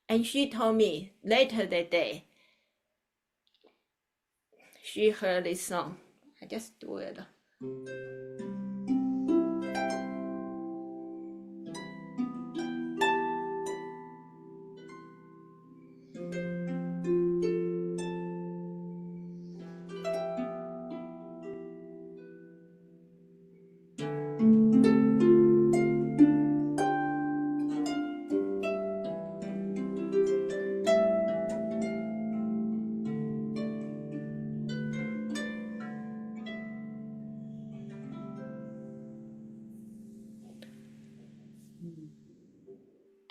And she told me later that day, she heard this song. I just do it.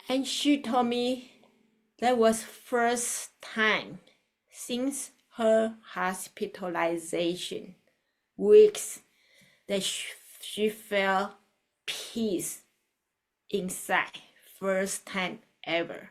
And she told me that was first time since her hospitalization, weeks, that she felt peace inside, first time ever.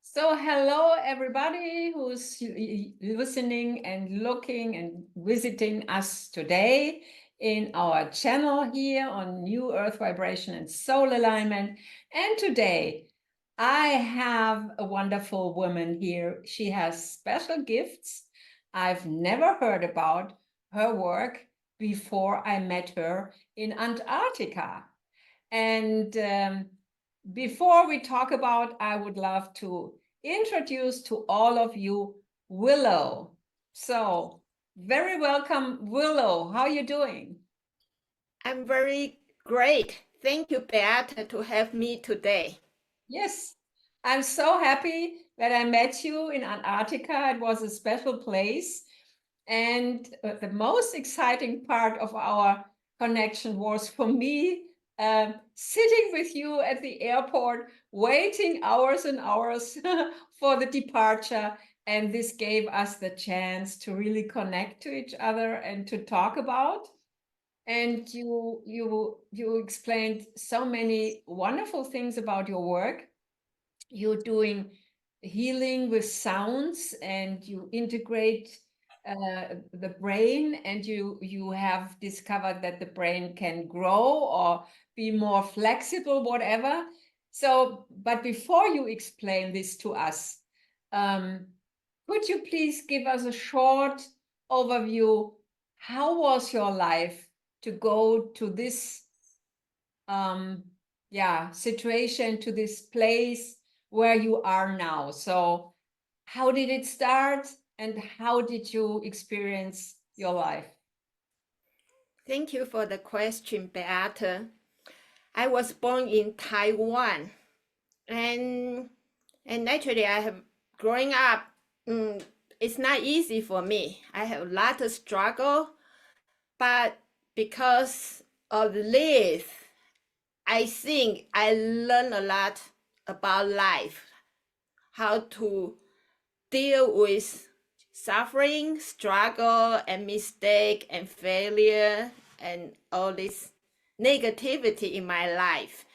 So hello everybody who's listening and looking and visiting us today in our channel here on New Earth Vibration and Soul Alignment. And today I have a wonderful woman here. She has special gifts. I've never heard about her work before I met her in Antarctica. And before we talk about, I would love to introduce to all of you Willow. So, very welcome, Willow. How are you doing? I'm very great. Thank you, Beata, to have me today. Yes, I'm so happy that I met you in Antarctica. It was a special place. And the most exciting part of our connection was for me sitting with you at the airport, waiting hours and hours for the departure. And this gave us the chance to really connect to each other and to talk about. And you explained so many wonderful things about your work. You're doing healing with sounds, and you integrate the brain, and you have discovered that the brain can grow or be more flexible, whatever. So, but before you explain this to us, um, could you please give us a short overview? How was your life to go to this situation, to this place where you are now? So how did it start and how did you experience your life? Thank you for the question, Beata. I was born in Taiwan, and actually I have growing up. It's not easy for me. I have a lot of struggle, but because of this, I think I learned a lot about life, how to deal with suffering, struggle, and mistake and failure, and all this negativity in my life.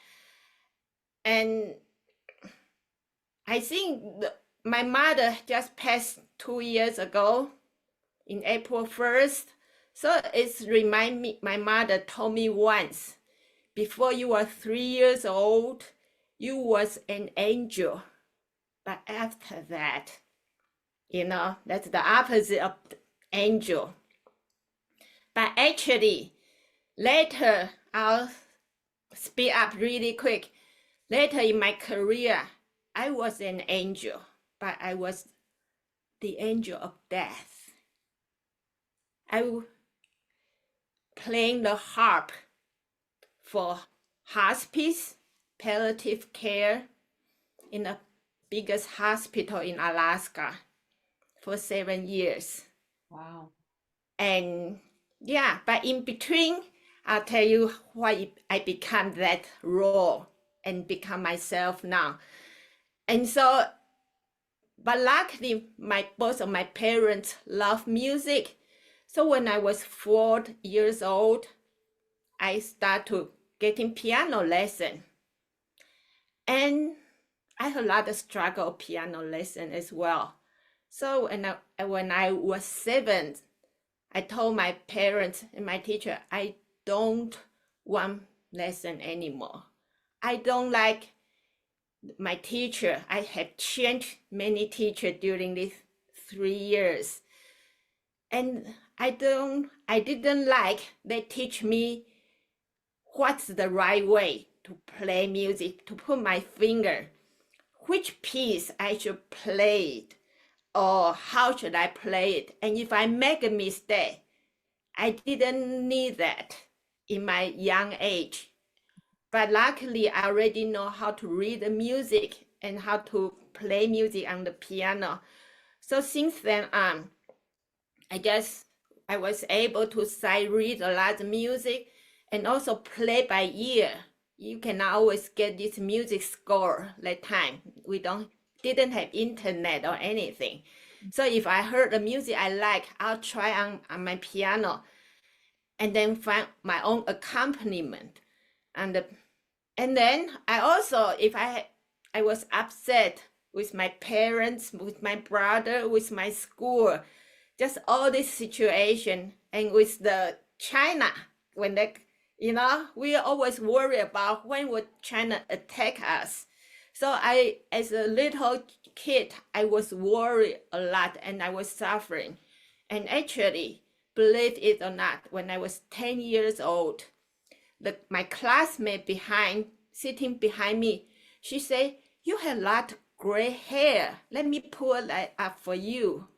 And I think my mother just passed 2 years ago in April 1st. So it's remind me, my mother told me once, before you were 3 years old, you was an angel. But after that, that's the opposite of angel. But actually, later, I'll speed up really quick. Later in my career, I was an angel, but I was the angel of death. I playing the harp for hospice, palliative care in the biggest hospital in Alaska for 7 years. Wow. And yeah, but in between, I'll tell you why I become that role and become myself now. And so, but luckily, both of my parents love music. So when I was 4 years old, I start to getting piano lesson. And I had a lot of struggle piano lesson as well. So when I was 7, I told my parents and my teacher, I don't want lesson anymore. I don't like my teacher. I have changed many teachers during these 3 years. And I didn't like they teach me what's the right way to play music, to put my finger, which piece I should play it, or how should I play it. And if I make a mistake, I didn't need that in my young age. But luckily, I already know how to read the music and how to play music on the piano. So since then on, I guess I was able to sight read a lot of music and also play by ear. You can always get this music score that time. We didn't have internet or anything. So if I heard the music I like, I'll try on my piano and then find my own accompaniment. And then I also, if I was upset with my parents, with my brother, with my school, just all this situation, and with the China, when they, we always worry about when would China attack us. So as a little kid, I was worried a lot and I was suffering. And actually, believe it or not, when I was 10 years old, my classmate sitting behind me, she said, "You have a lot of gray hair. Let me pull that up for you."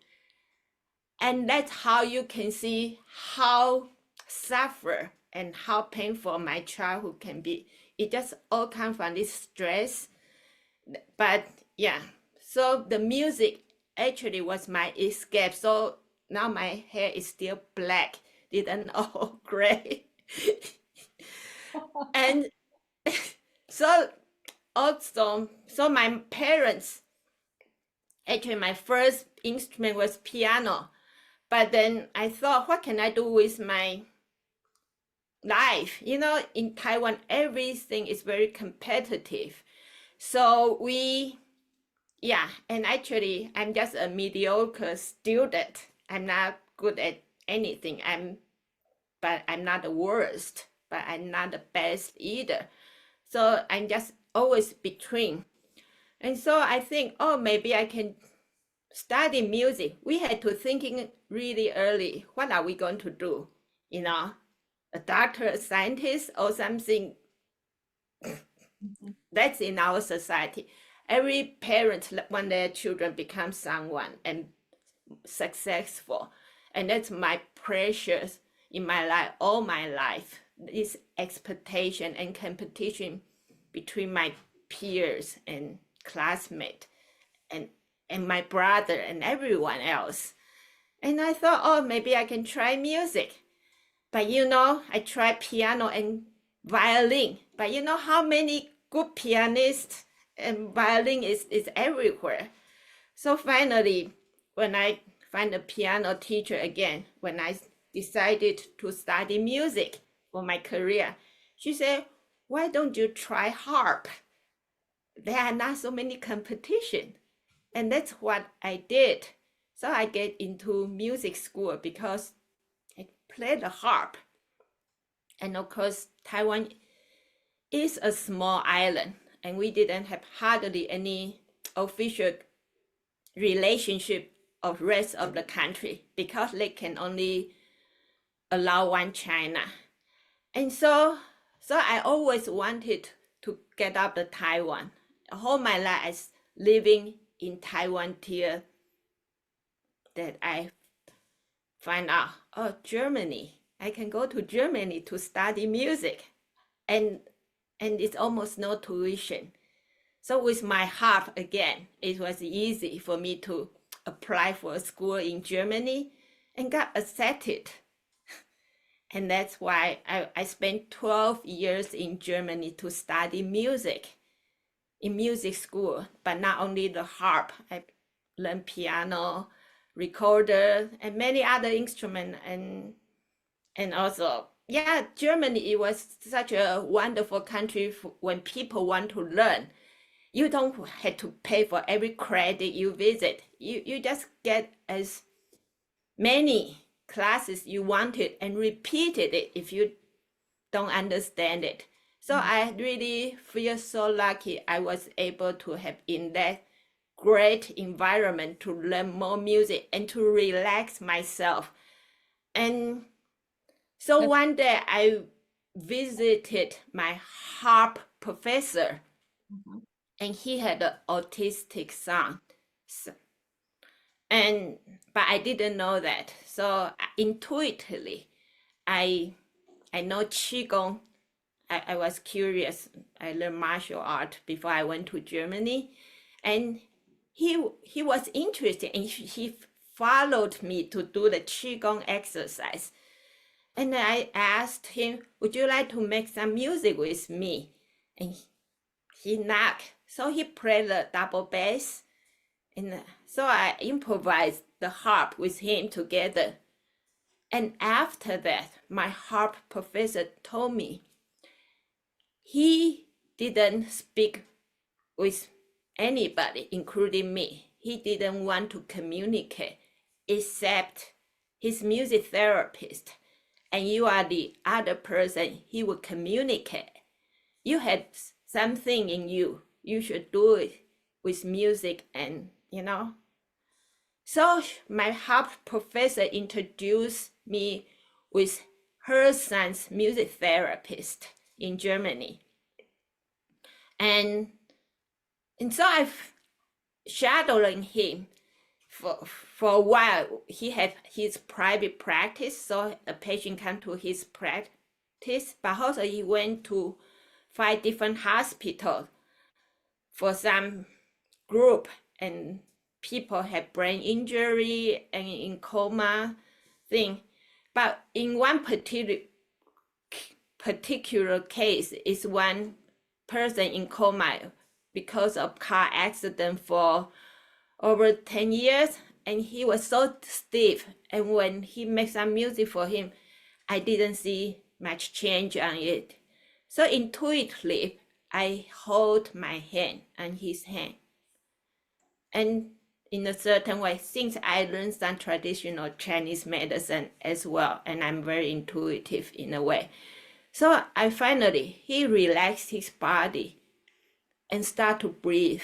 And that's how you can see how suffer and how painful my childhood can be. It just all comes from this stress. But yeah, so the music actually was my escape. So now my hair is still black, didn't all gray. And so also, so my parents, actually my first instrument was piano. But then I thought, what can I do with my life? In Taiwan, everything is very competitive. So and actually, I'm just a mediocre student. I'm not good at anything. But I'm not the worst, but I'm not the best either. So I'm just always between. And so I think, oh, maybe I can study music. We had to thinking really early, what are we going to do? A doctor, a scientist, or something. That's in our society. Every parent want their children become someone and successful. And that's my precious in my life, all my life, this expectation and competition between my peers and classmates and my brother and everyone else. And I thought, oh, maybe I can try music. But I tried piano and violin. But how many good pianists and violin is everywhere. So finally, when I find a piano teacher again, when I decided to study music for my career, she said, why don't you try harp? There are not so many competition. And that's what I did. So I get into music school because I play the harp. And of course, Taiwan is a small island, and we didn't have hardly any official relationship of rest of the country because they can only allow one China. And so I always wanted to get up to Taiwan. All my life I was living in Taiwan till that I find out, oh, Germany. I can go to Germany to study music. And it's almost no tuition. So with my harp again, it was easy for me to apply for a school in Germany and got accepted. And that's why I spent 12 years in Germany to study music in music school, but not only the harp. I learned piano, recorder, and many other instruments, and also yeah, Germany, it was such a wonderful country when people want to learn. You don't have to pay for every credit you visit. You just get as many classes you wanted and repeated it if you don't understand it. So I really feel so lucky I was able to have in that great environment to learn more music and to relax myself. And so That's one day I visited my harp professor, mhm. and he had an autistic son. And but I didn't know that. So intuitively, I I know qigong. I was curious. I learned martial art before I went to Germany, and he was interested, and he followed me to do the qigong exercise. And I asked him, "Would you like to make some music with me?" And he knocked. So he played the double bass, and so I improvised the harp with him together. And after that, my harp professor told me he didn't speak with anybody, including me. He didn't want to communicate except his music therapist. And you are the other person he would communicate. You had something in you. You should do it with music and, you know. So my harp professor introduced me with her son's music therapist in Germany. And so I've shadowing him for a while. He had his private practice, so a patient come to his practice, but also he went to 5 different hospitals for some group, and people had brain injury and in coma thing. But in one particular case is one person in coma because of car accident for over 10 years, and he was so stiff, and when he made some music for him, I didn't see much change on it. So intuitively I hold my hand on his hand, and in a certain way, since I learned some traditional Chinese medicine as well, and I'm very intuitive in a way, so I finally he relaxed his body and start to breathe.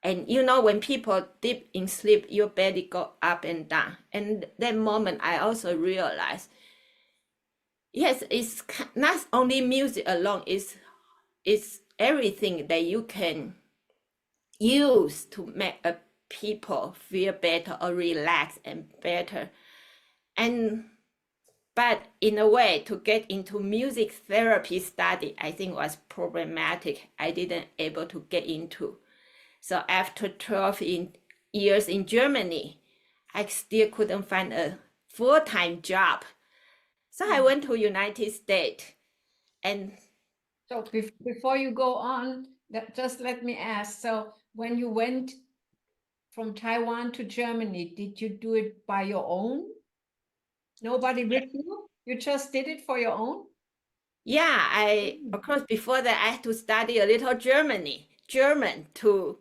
And you know, when people deep in sleep, your belly go up and down. And that moment, I also realized, yes, it's not only music alone. It's everything that you can use to make a people feel better or relax and better. And but in a way, to get into music therapy study, I think was problematic. I didn't able to get into. So after 12 years in Germany, I still couldn't find a full-time job. So I went to United States, and So before you go on, just let me ask. So when you went from Taiwan to Germany, did you do it by your own? Nobody with you? You just did it for your own? yeah, of course before that I had to study a little German to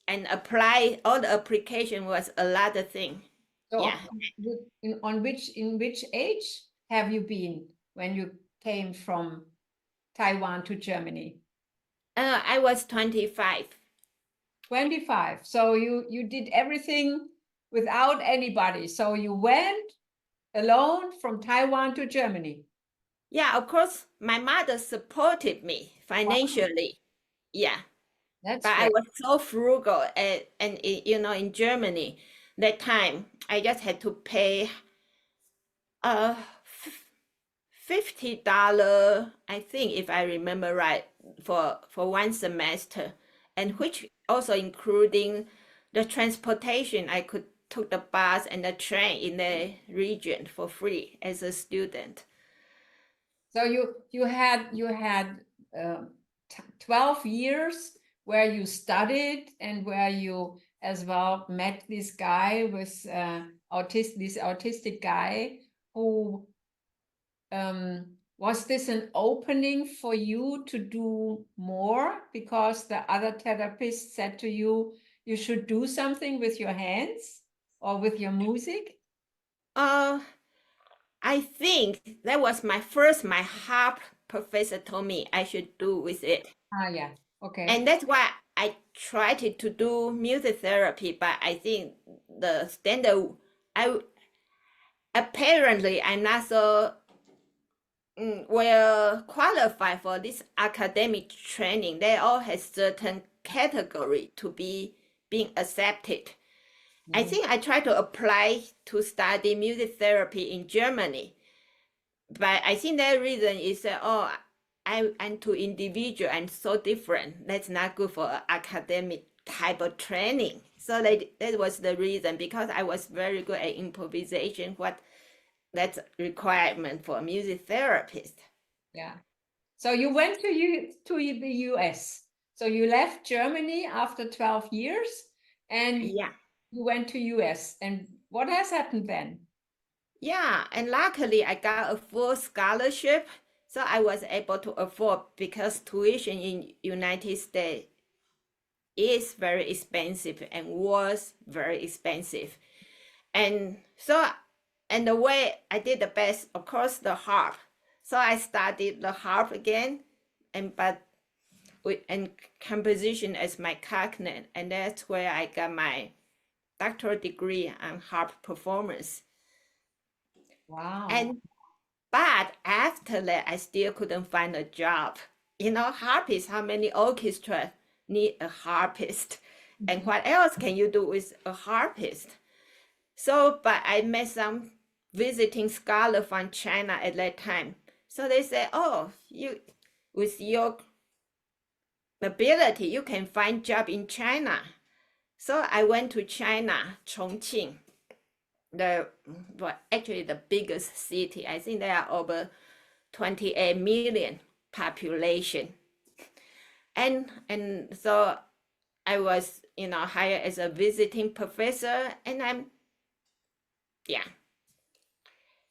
and apply. All the application was a lot of thing. So Yeah. in which age have you been when you came from Taiwan to Germany? I was 25. 25. So you did everything without anybody. So you went alone from Taiwan to Germany. Yeah, of course my mother supported me Wow, financially. Yeah. that's But I great. was so frugal, and you know, in Germany that time I just had to pay uh $50, I think, if I remember right, for one semester, and which also including the transportation. I could took the bus and the train in the region for free as a student. So you had 12 years where you studied and where you as well met this guy with this autistic guy who was this an opening for you to do more because the other therapist said to you, you should do something with your hands or with your music? Uh, I think that was my harp professor told me I should do with it. Ah, yeah. Okay. And that's why I tried to do music therapy, but I think the standard, I apparently I'm not so well qualified for this academic training. They all have certain category to be being accepted. I think I tried to apply to study music therapy in Germany, but I think that reason is that, oh, I'm too individual and so different. That's not good for academic type of training. So that was the reason, because I was very good at improvisation, what that's requirement for a music therapist. Yeah. So you went to the US. So you left Germany after 12 years and Yeah. you went to US. And what has happened then? Yeah, and luckily I got a full scholarship, so I was able to afford, because tuition in United States is very expensive and was very expensive. And so, and the way I did the best, of course, the harp. So I studied the harp again, but with and composition as my cognate, and that's where I got my doctoral degree on harp performance. Wow. And but after that, I still couldn't find a job. Harpist, how many orchestra need a harpist? And what else can you do with a harpist? So, but I met some visiting scholar from China at that time. So they said, oh, you, with your ability, you can find job in China. So I went to China, Chongqing, actually the biggest city. I think there are over 28 million population. And so I was, hired as a visiting professor, and yeah.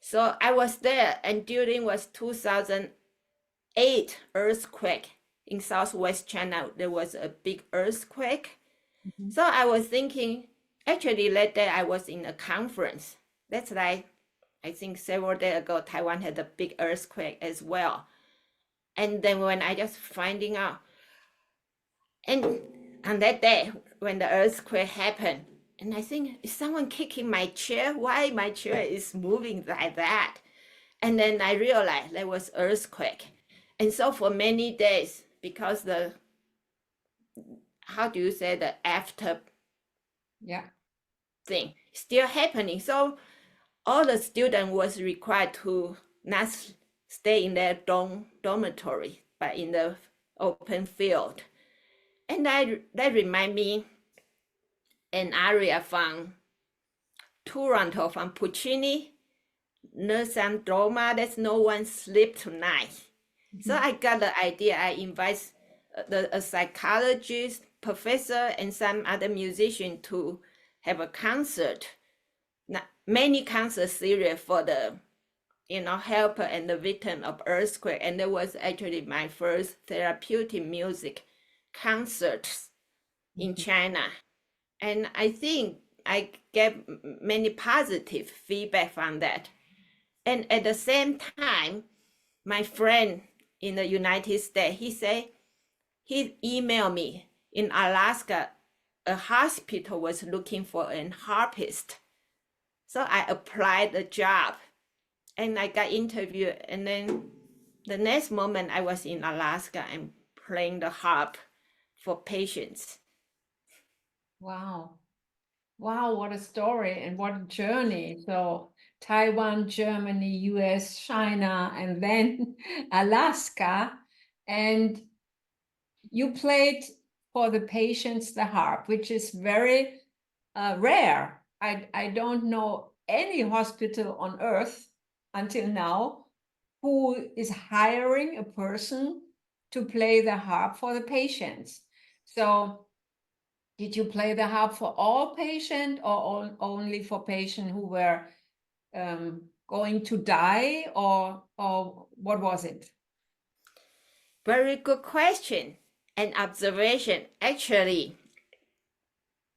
So I was there, and during was 2008 earthquake in Southwest China. There was a big earthquake. So I was thinking, actually that day I was in a conference. That's like, I think several days ago, Taiwan had a big earthquake as well. And then when I just finding out, and on that day when the earthquake happened, and I think, is someone kicking my chair? Why my chair is moving like that? And then I realized there was earthquake. And so for many days, because how do you say, the after Yeah. thing still happening. So all the student was required to not stay in their dormitory, but in the open field. And that remind me an aria from Toronto, from Puccini, Drama, that's No One Sleep Tonight. So I got the idea. I invite a psychologist, professor, and some other musician to have a concert, many concert series for the helper and the victim of earthquake. And that was actually my first therapeutic music concerts in China. And I think I get many positive feedback from that. And at the same time, my friend in the United States, he emailed me, in Alaska, a hospital was looking for an harpist. So I applied the job, and I got interviewed. And then the next moment I was in Alaska and playing the harp for patients. Wow. Wow, what a story and what a journey. So Taiwan, Germany, US, China, and then Alaska. And you played for the patients the harp, which is very rare. I don't know any hospital on earth until now who is hiring a person to play the harp for the patients. So did you play the harp for all patients or only for patients who were going to die, or what was it? Very good question and observation. Actually,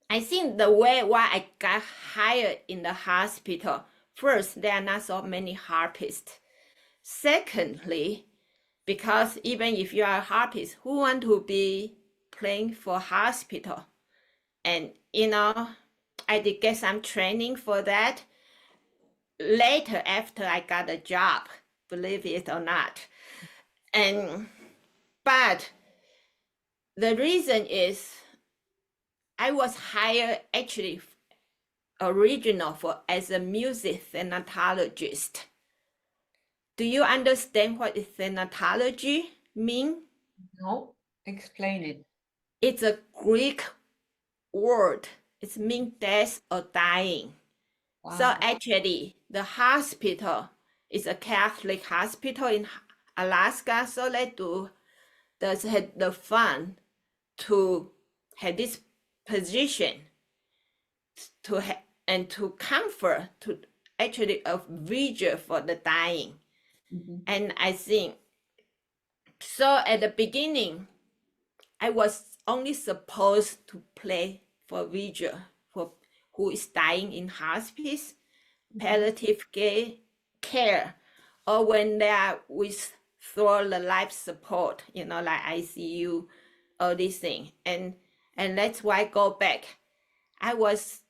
I think the way why I got hired in the hospital, first, there are not so many harpists. Secondly, because even if you are a harpist, who want to be playing for hospital? And I did get some training for that later after I got a job, believe it or not. But the reason is I was hired actually original for as a music thanatologist. Do you understand what thanatology mean? No, explain it. It's a Greek word. It means death or dying. Wow. So actually, the hospital is a Catholic hospital in Alaska. So they had the fund to have this position to comfort, to actually a vigil for the dying. Mm-hmm. And I think so. At the beginning, I was only supposed to play for vigil for who is dying in hospice, palliative care, or when they are withdraw the life support, like ICU, all these things. And that's why I go back. I was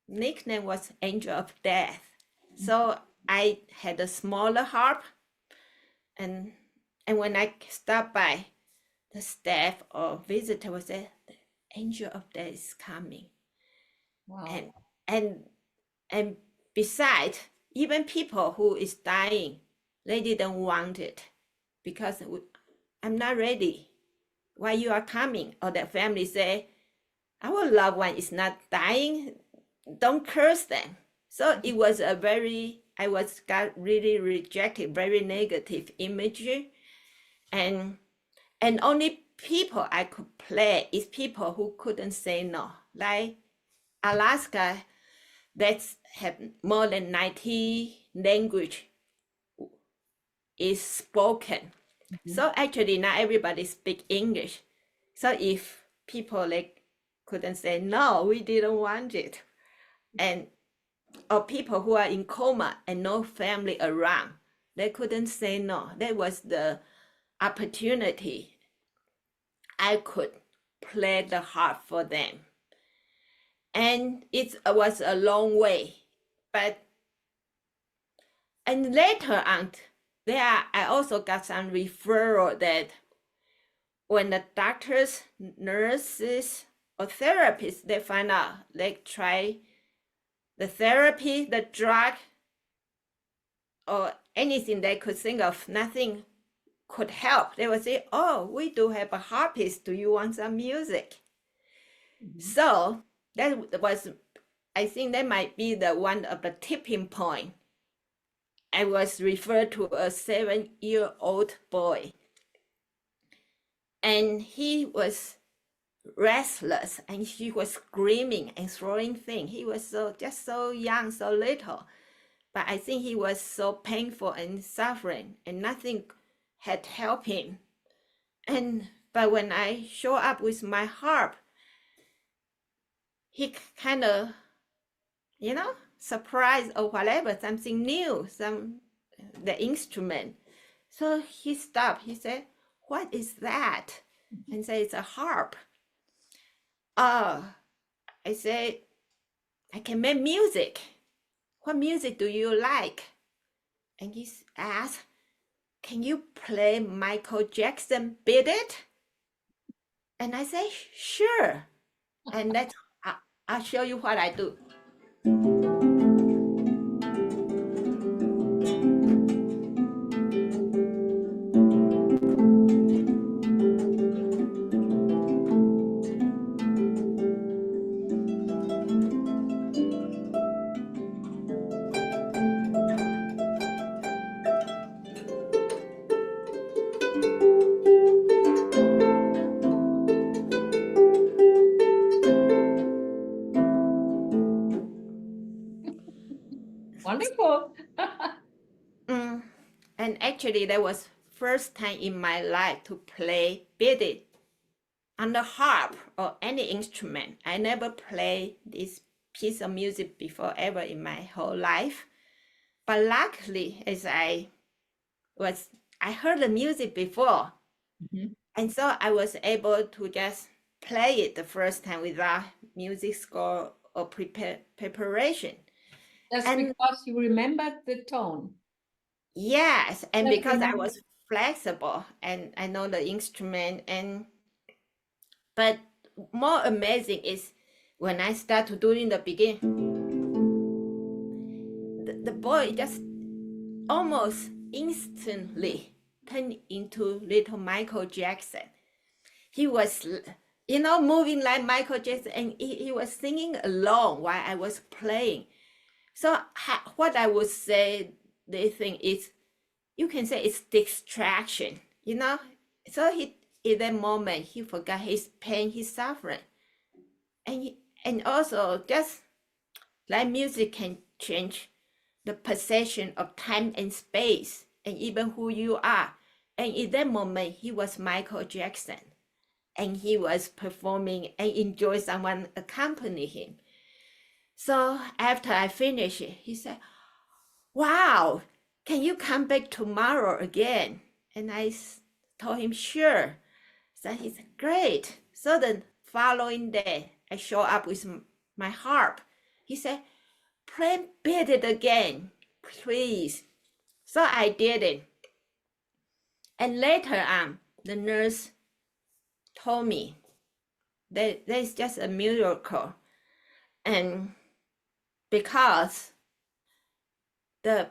nickname was Angel of Death. So I had a smaller harp, and when I stopped by, the staff or visitor would say, "The Angel of Death is coming." Wow. And besides, even people who is dying, they didn't want it because I'm not ready. Why you are coming? Or the family say, our loved one is not dying. Don't curse them. So it was got really rejected, very negative imagery. And only people I could play is people who couldn't say no. Like Alaska, that's have more than 90 language is spoken. Mm-hmm. So actually not everybody speak English. So if people couldn't say no, we didn't want it. And or people who are in coma and no family around, they couldn't say no. That was the opportunity. I could play the harp for them. And it was a long way. And later on, I also got some referral that when the doctors, nurses, or therapists, they find out, they try the therapy, the drug, or anything they could think of, nothing could help. They would say, oh, we do have a harpist. Do you want some music? Mm-hmm. So that was, I think that might be one of the tipping point. I was referred to a 7-year-old boy. And he was restless and he was screaming and throwing things. He was just so young, so little. But I think he was so painful and suffering and nothing had helped him. But when I show up with my harp, he kind of, surprised or whatever, something new, the instrument. So he stopped. He said, what is that? And said, it's a harp. Oh, I said, I can make music. What music do you like? And he asked, can you play Michael Jackson Beat It? And I said, sure. And I'll show you what I do. Wonderful. actually that was first time in my life to play beat on the harp or any instrument. I never played this piece of music before ever in my whole life. But luckily, as I heard the music before, and so I was able to just play it the first time without music score or preparation. Just And because you remembered the tone. yes, and Just because I remember. was flexible and I know the instrument, and but more amazing is when I start to do in the beginning, the boy just almost instantly turned into little Michael Jackson. He was, moving like Michael Jackson, and he was singing along while I was playing. So what I would say, the thing is, you can say it's distraction. So in that moment, he forgot his pain, his suffering, and also just like music can change the perception of time and space, and even who you are. And in that moment, he was Michael Jackson, and he was performing and enjoy someone accompany him. So after I finished it, he said, "Wow, can you come back tomorrow again?" And I told him, "Sure." So he said, "Great." So the following day, I show up with my harp. He said, "Play beat it again, please." So I did it. And later on, the nurse told me that there's just a miracle. And because the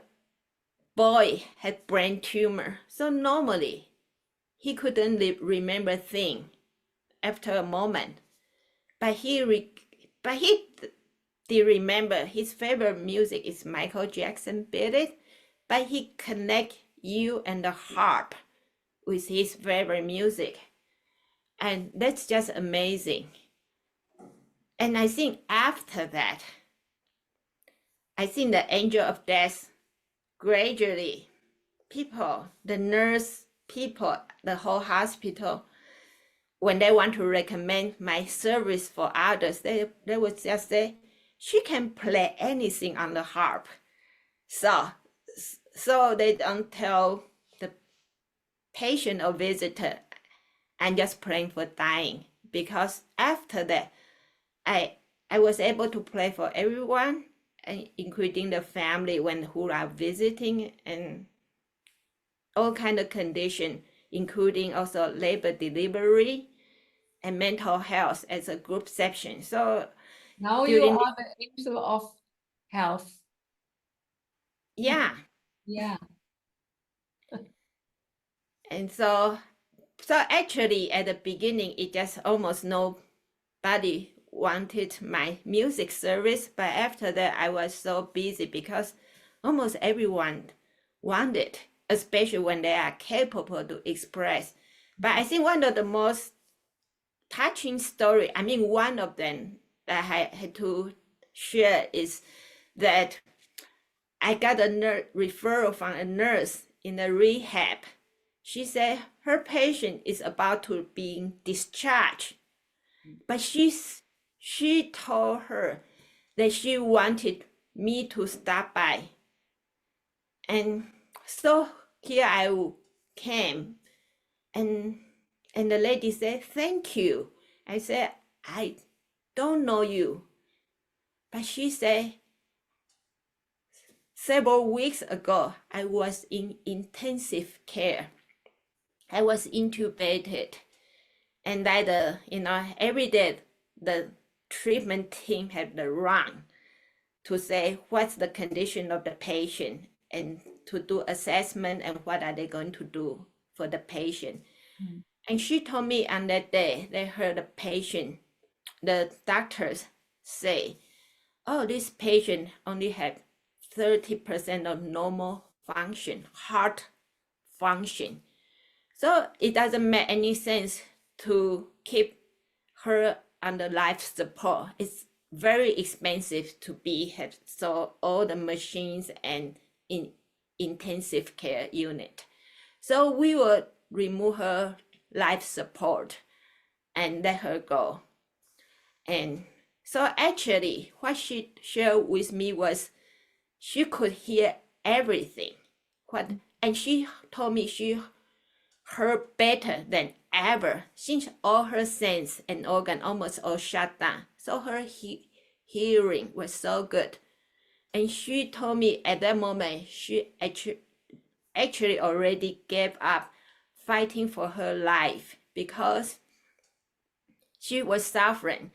boy had brain tumor, so normally he couldn't remember things after a moment. But he did remember his favorite music is Michael Jackson Beat It, but he connect you and the harp with his favorite music. And that's just amazing. And I think after that, I think the angel of death gradually, people, the nurse, people, the whole hospital, when they want to recommend my service for others, they would just say, "She can play anything on the harp." So they don't tell the patient or visitor, "I'm just praying for dying," because after that, I was able to play for everyone, including the family who are visiting, and all kind of condition, including also labor delivery and mental health as a group section. So Now you during are the angel of health. yeah, Yeah. and so actually at the beginning it just almost nobody wanted my music service, but after that I was so busy because almost everyone wanted, especially when they are capable to express. But I think one of the most touching story, I mean one of them that I had to share, is that I got a referral from a nurse in a rehab. She said her patient is about to be discharged, but she told her that she wanted me to stop by. And so here I came, and the lady said, "Thank you." I said, "I don't know you." But she said, "Several weeks ago, I was in intensive care. I was intubated, and that every day the treatment team had to run to say what's the condition of the patient and to do assessment and what are they going to do for the patient." And she told me on that day they heard the doctors say, "Oh, this patient only had 30% of normal function, heart function. So it doesn't make any sense to keep her under life support. It's very expensive to had so all the machines and in intensive care unit." So we will remove her life support and let her go. And so actually, what she shared with me was she could hear everything. And she told me she heard better than ever since all her sense and organ almost all shut down. So her hearing was so good. And she told me at that moment she actually already gave up fighting for her life because she was suffering,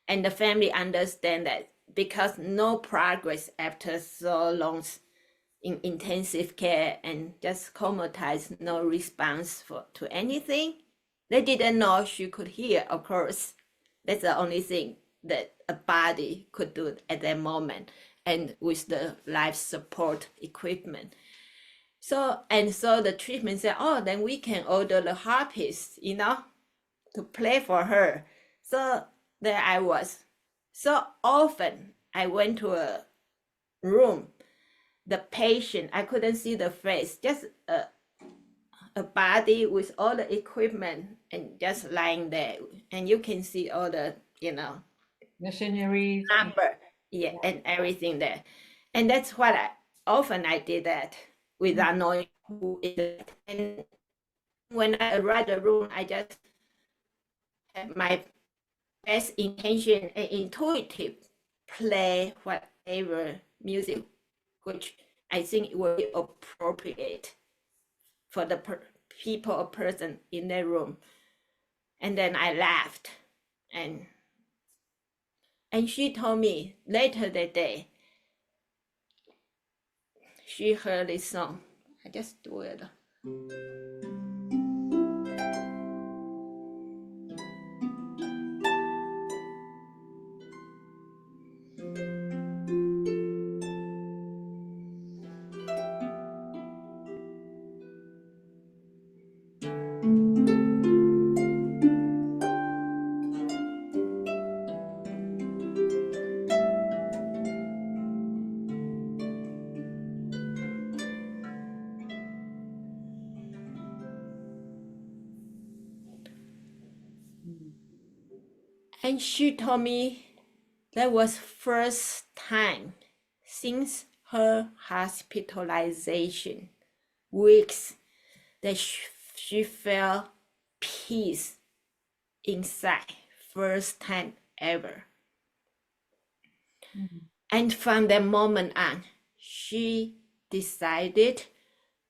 and the family understand that because no progress after so long in intensive care and just comatized, no response to anything. They didn't know she could hear, of course. That's the only thing that a body could do at that moment, and with the life support equipment. So the treatment said, oh, then we can order the harpist, to play for her. So there I was. So often I went to a room, the patient, I couldn't see the face, just a body with all the equipment and just lying there. And you can see all the, machinery. number, yeah, and everything there. And that's what I did that without knowing who is it. And when I arrived the room, I just have my best intention and intuitive play whatever music which I think will be appropriate for the people or person in the room. And then I laughed, and she told me later that day she heard this song. I just do it. And she told me that was first time since her hospitalization, weeks, that she felt peace inside, first time ever. And from that moment on, she decided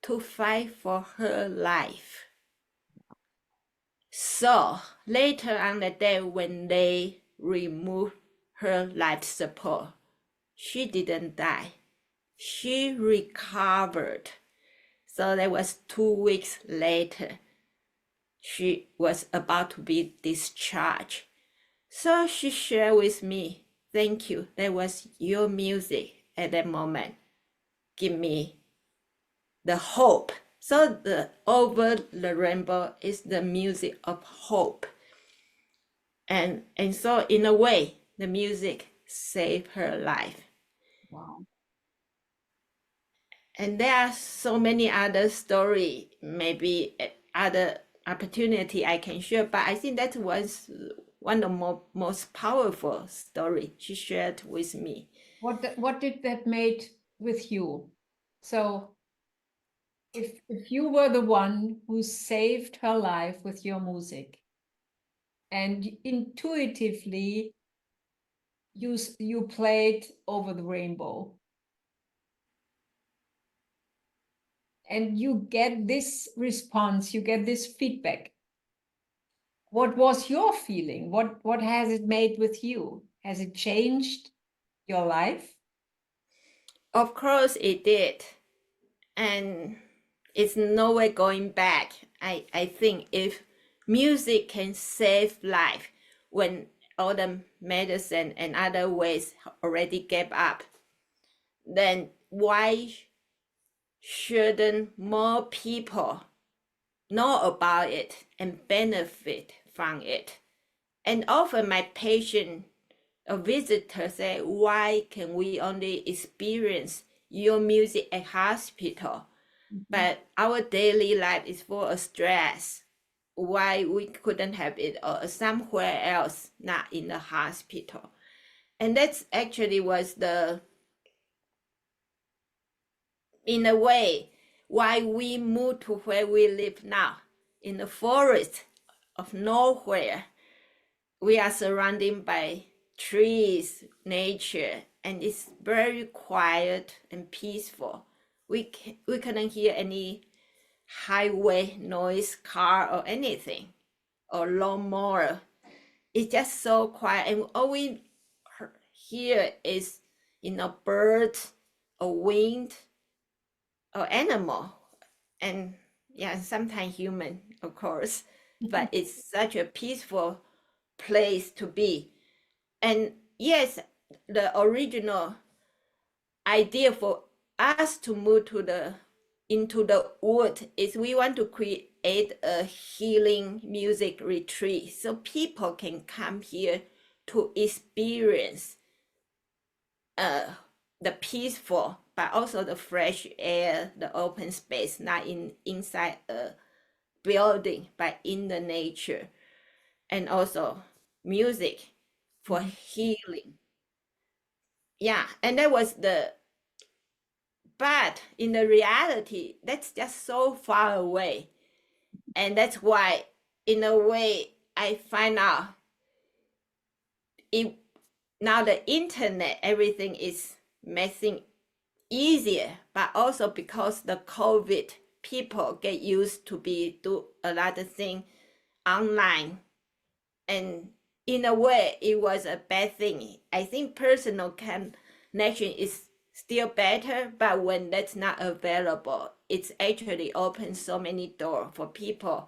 to fight for her life. So later on the day when they removed her life support, she didn't die. She recovered. So that was 2 weeks later. She was about to be discharged. So she shared with me, thank you. That was your music at that moment. Give me the hope. So the over the rainbow is the music of hope. And so in a way, the music saved her life. Wow. And there are so many other stories, maybe other opportunity I can share, but I think that was one of the most powerful story she shared with me. What did that made with you? So if you were the one who saved her life with your music, and intuitively you played Over the Rainbow, and you get this response, you get this feedback, what was your feeling? What has it made with you? Has it changed your life? Of course it did. And it's no way going back. I think if music can save life when all the medicine and other ways already gave up, then why shouldn't more people know about it and benefit from it? And often my patient or visitor say, why can we only experience your music at hospital? but our daily life is full of stress. Why we couldn't have it or somewhere else, not in the hospital. And that's actually was the, in a way, why we moved to where we live now, in the forest of nowhere. We are surrounded by trees, nature, and it's very quiet and peaceful. We couldn't hear any highway noise, car or anything, or lawnmower. It's just so quiet, and all we hear is, birds or wind or animal, and yeah, sometimes human, of course. But it's such a peaceful place to be. And yes, the original idea for us to move into the wood is we want to create a healing music retreat so people can come here to experience the peaceful but also the fresh air, the open space, not inside a building but in the nature, and also music for healing. Yeah, and that was but in the reality, that's just so far away. And that's why, in a way, I find out it, now the internet, everything is making easier, but also because the COVID, people get used to do a lot of things online. And in a way, it was a bad thing. I think personal connection is still better, but when that's not available, it's actually opens so many doors for people,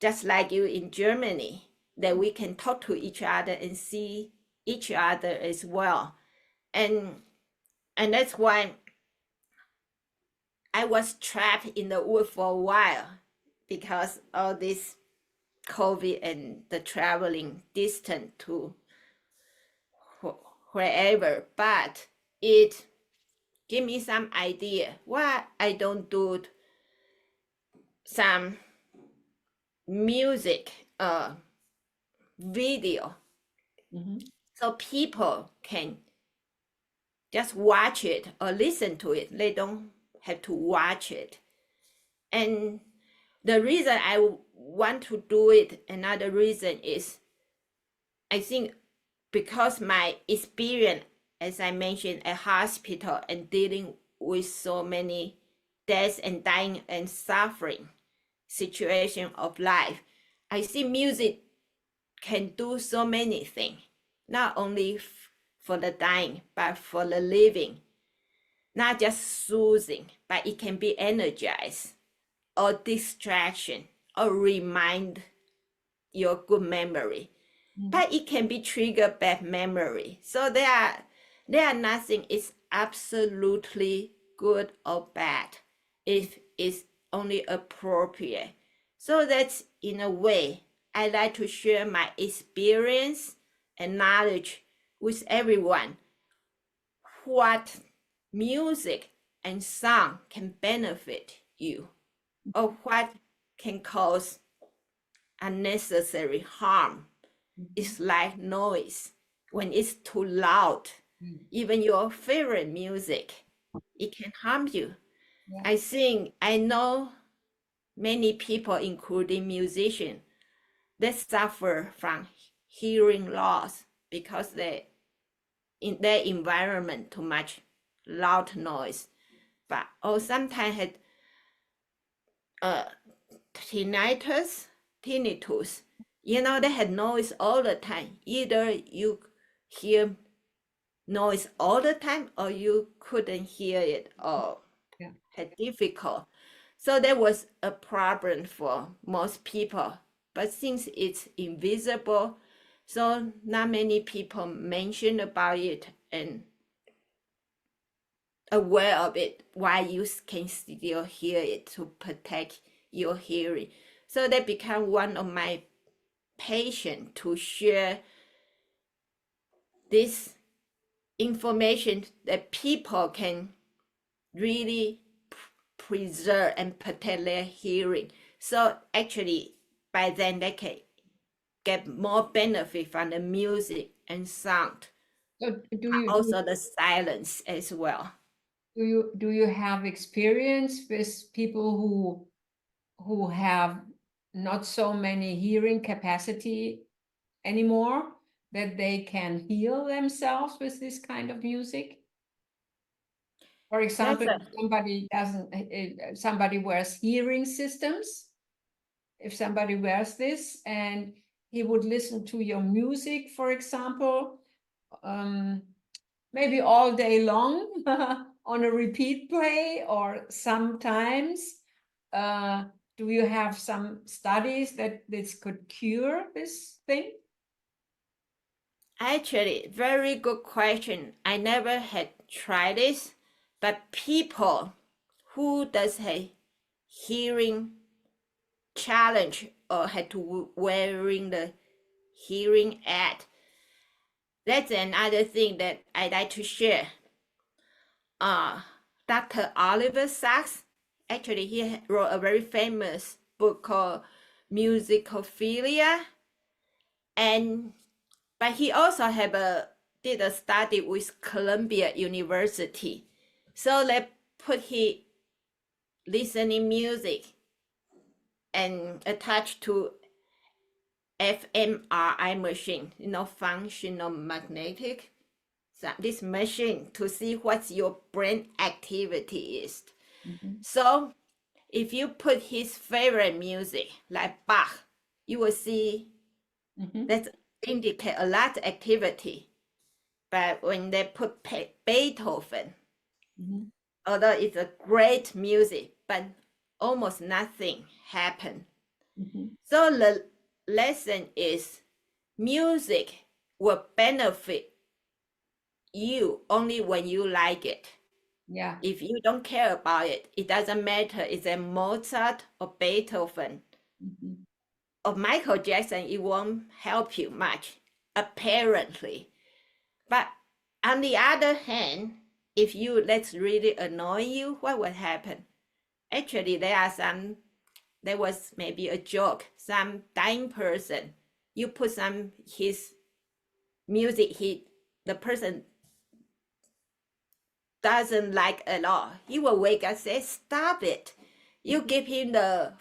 just like you in Germany, that we can talk to each other and see each other as well. And that's why I was trapped in the wood for a while, because all this COVID and the traveling distance to wherever. But it give me some idea why I don't do some music video, so people can just watch it or listen to it. They don't have to watch it. And the reason I want to do it, another reason is, I think, because my experience, as I mentioned, at hospital and dealing with so many deaths and dying and suffering situation of life, I see music can do so many things, not only for the dying, but for the living. Not just soothing, but it can be energized or distraction or remind your good memory. But it can be trigger bad memory. So there are nothing is absolutely good or bad if it's only appropriate. So that's, in a way, I like to share my experience and knowledge with everyone, what music and song can benefit you, or what can cause unnecessary harm. It's like noise. When it's too loud, even your favorite music, it can harm you. Yeah. I think I know many people, including musicians, that suffer from hearing loss because they in their environment too much loud noise, but or sometimes had tinnitus, tinnitus. They had noise all the time. Either you hear noise all the time or you couldn't hear it or had difficult. So that was a problem for most people. But since it's invisible, so not many people mention about it and aware of it, why you can still hear it to protect your hearing. So that become one of my passion to share this information that people can really preserve and protect their hearing. So actually, by then they can get more benefit from the music and sound, So do you also the silence as well. do you have experience with people who have not so many hearing capacity anymore, that they can heal themselves with this kind of music? For That's example, a if somebody doesn't, somebody wears hearing systems, if somebody wears this and he would listen to your music, for example, um, maybe all day long on a repeat play, or sometimes, do you have some studies that this could cure this thing? actually very good question. I never had tried this, but people who does a hearing challenge or had to wearing the hearing aid, that's another thing that I like to share. uh, Dr. Oliver Sacks, actually, he wrote a very famous book called Musicophilia, and but he also did a study with Columbia University. So they put his listening music and attached to fMRI machine, functional magnetic. So this machine to see what your brain activity is. Mhm. So if you put his favorite music like Bach, you will see Mhm. that indicate a lot of activity. But when they put Beethoven, Mhm. although it's a great music, but almost nothing happened. Mhm. So the lesson is music will benefit you only when you like it. Yeah. If you don't care about it, it doesn't matter. It's a Mozart or Beethoven Mhm. or Michael Jackson, it won't help you much, apparently. But on the other hand, if you let's really annoy you, what would happen? Actually, there was maybe a joke, some dying person, you put some his music the person doesn't like at all. He will wake up and say, stop it. You give him the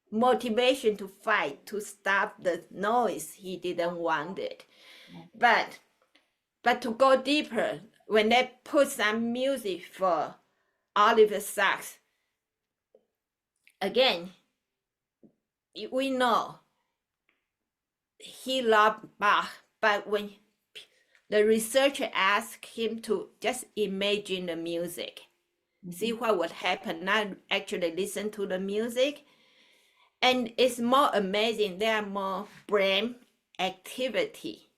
motivation to fight, to stop the noise he didn't want it. But to go deeper, when they put some music for Oliver Sacks, again, we know he loved Bach, but when the researcher asked him to just imagine the music, see what would happen, not actually listen to the music. And it's more amazing, there are more brain activity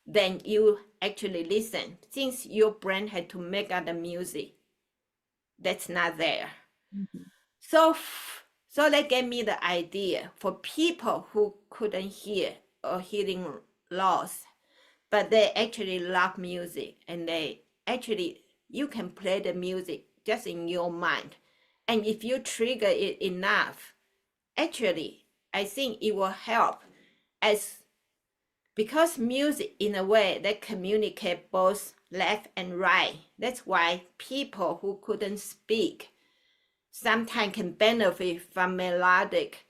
than you actually listen, since your brain had to make out the music that's not there. Mhm. So, so that gave me the idea for people who couldn't hear or hearing loss, but they actually love music, and they actually, you can play the music just in your mind. And if you trigger it enough, actually, I think it will help, as because music in a way that communicate both left and right. That's why people who couldn't speak sometimes can benefit from melodic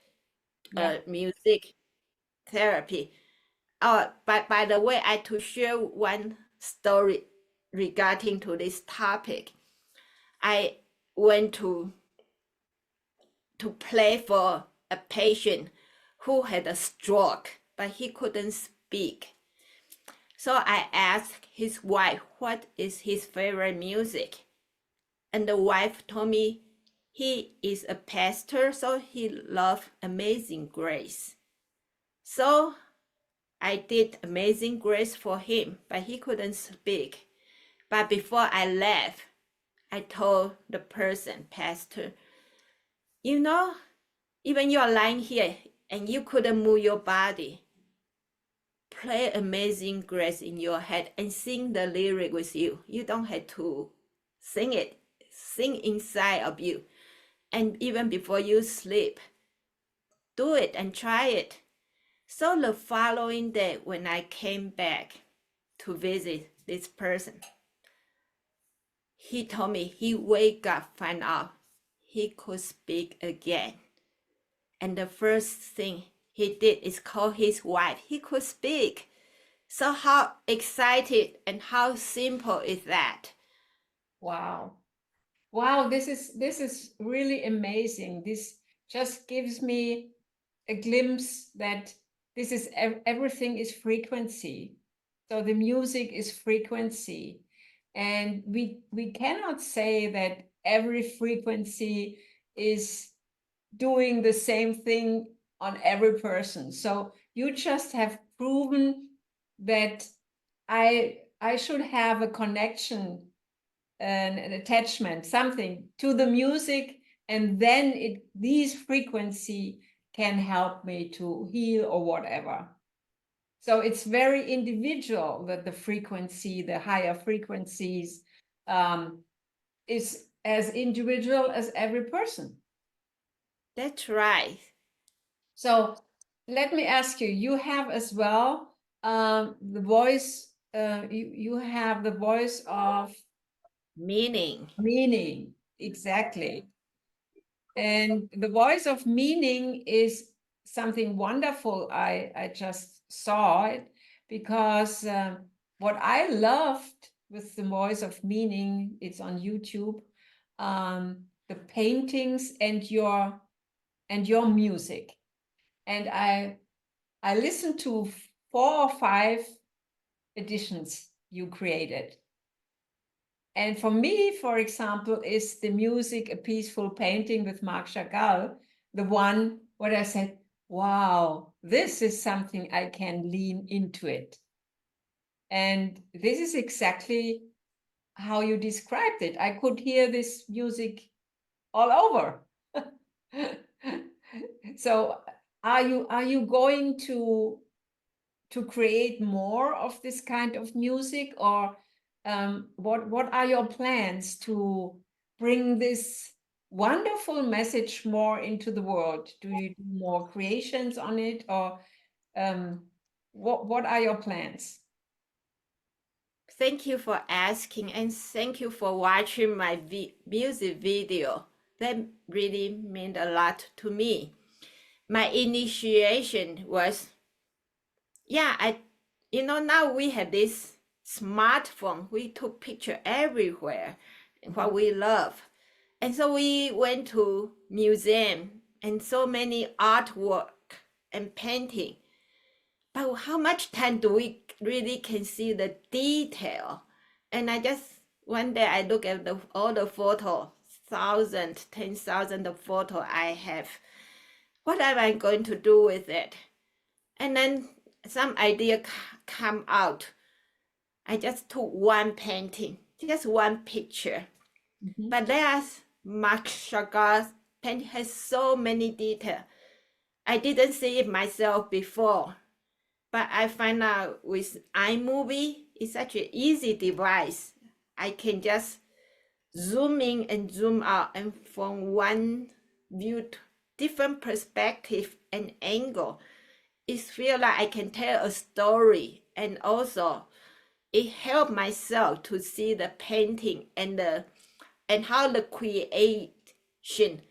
Yeah. music therapy. But by the way, I to share one story regarding to this topic. I went to play for a patient who had a stroke, but he couldn't speak. So I asked his wife what is his favorite music. And the wife told me he is a pastor, so he loved Amazing Grace. So I did Amazing Grace for him, but he couldn't speak. But before I left, I told the person, Pastor, you know, even you are lying here and you couldn't move your body, play Amazing Grace in your head and sing the lyric with you. You don't have to sing it, sing inside of you. and even before you sleep. Do it and try it. So the following day, when I came back to visit this person, he told me he wake up, find out he could speak again. And the first thing he did is call his wife. He could speak. So how excited and how simple is that? Wow. Wow, this is really amazing. This just gives me a glimpse that this is everything is frequency. So the music is frequency. And we cannot say that every frequency is doing the same thing on every person. So you just have proven that I should have a connection, an attachment, something to the music, and then these frequency can help me to heal or whatever. So it's very individual that the frequency, the higher frequencies, is as individual as every person. That's right. So let me ask you, you have as well the voice, you have the voice of Meaning. meaning, exactly. And the voice of meaning is something wonderful. I just saw it because what I loved with the voice of meaning, it's on YouTube, the paintings and your music. And I listened to 4 or 5 editions you created. And for me, for example, is the music A Peaceful Painting with Marc Chagall, the one where I said, wow, this is something I can lean into it. And this is exactly how you described it. I could hear this music all over. So are you going to create more of this kind of music, or what are your plans to bring this wonderful message more into the world? Do you do more creations on it, or what are your plans? Thank you for asking, and thank you for watching my music video. That really meant a lot to me. My initiation was, now we have this smartphone. We took picture everywhere, what we love. And so we went to museum and so many artwork and painting. But how much time do we really can see the detail? And I just one day I look at all the photo, 10,000 of photo I have. What am I going to do with it? And then some idea come out. I just took one painting, just one picture. Mhm. But there's Marc Chagall's painting has so many detail. I didn't see it myself before. But I find out with iMovie, it's such an easy device. I can just zoom in and zoom out, and from one view to different perspective and angle, it feels like I can tell a story. And also, it helped myself to see the painting and how the creation,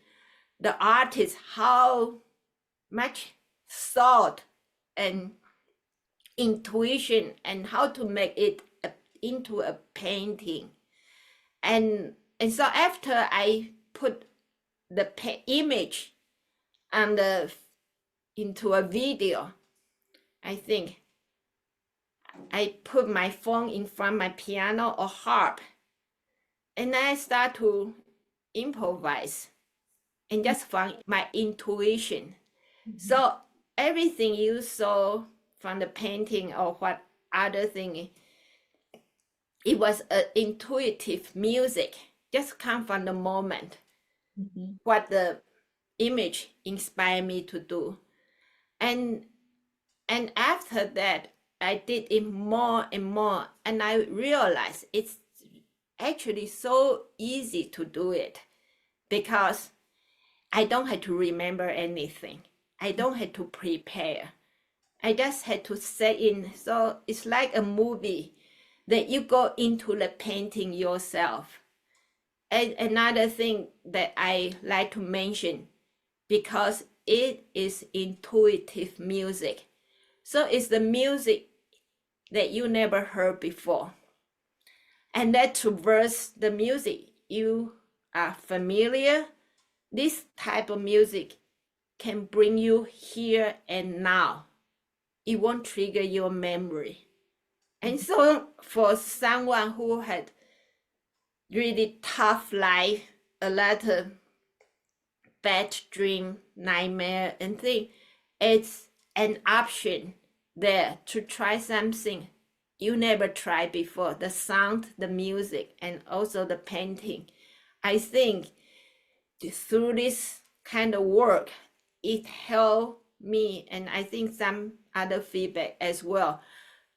the artist, how much thought and intuition and how to make it into a painting. And so after I put the image and into a video, I think I put my phone in front of my piano or harp, and I start to improvise and just from my intuition. So everything you saw from the painting or what other thing, it was an intuitive music, just come from the moment, what the image inspired me to do. And after that, I did it more and more, and I realized it's actually so easy to do it because I don't have to remember anything. I don't have to prepare. I just had to set in. So it's like a movie that you go into the painting yourself. And another thing that I like to mention, because it is intuitive music. So it's the music that you never heard before. And that traverse the music you are familiar. This type of music can bring you here and now. It won't trigger your memory. And so for someone who had really tough life, a lot of bad dream, nightmare, and thing, it's an option there to try something you never tried before. The sound, the music, and also the painting. I think through this kind of work, it helped me, and I think some other feedback as well,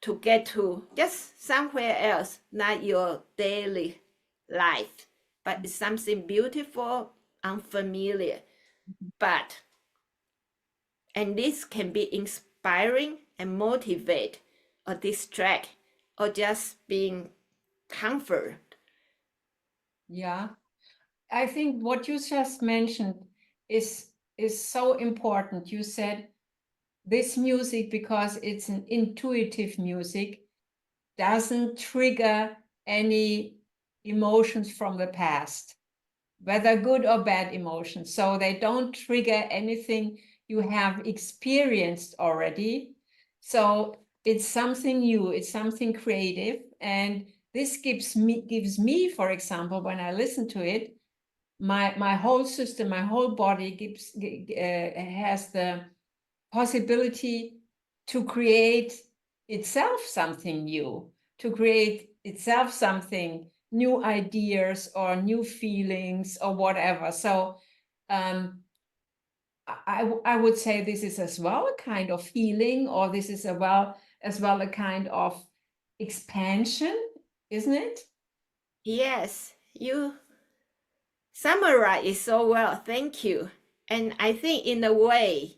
to get to just somewhere else, not your daily life, but it's something beautiful, unfamiliar. But, and this can be inspiring and motivate or distract or just being comfort. Yeah, I think what you just mentioned is so important. You said this music, because it's an intuitive music, doesn't trigger any emotions from the past, whether good or bad emotions. So they don't trigger anything you have experienced already. So it's something new, it's something creative. And this gives me, for example, when I listen to it, my whole system, my whole body has the possibility to create itself something new, to create itself something, new ideas or new feelings or whatever. So I would say this is as well a kind of healing, or this is as well a kind of expansion, isn't it? Yes, you summarize it so well. Thank you. And I think in a way,